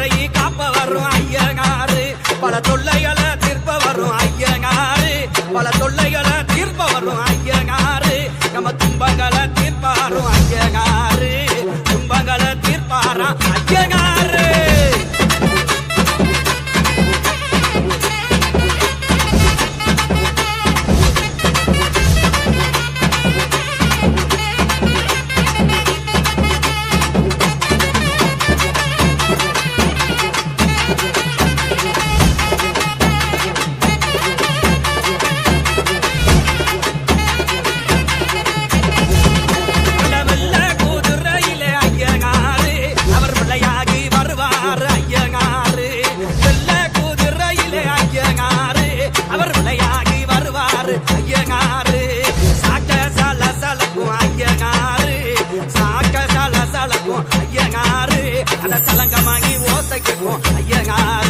நாட்டை காப்ப வரும் ஐயனாரு பல தொல்லைகளை தீர்ப்ப வரும் ஐயனாரு பல தொல்லைகளை தீர்ப்ப வரும் ஐயனாரு நம்ம துன்பங்களை தீர்ப்பாரும் ஐயனாரு துன்பங்களை தீர்ப்பாரா ஐயனாரு ஐயனாரு சாக்க சல சலக்கும் ஐயனாரு சாக்க சல சலக்கும் ஐயனாரு அந்த சலங்கமாகி ஓசைக்கும் ஐயனாரு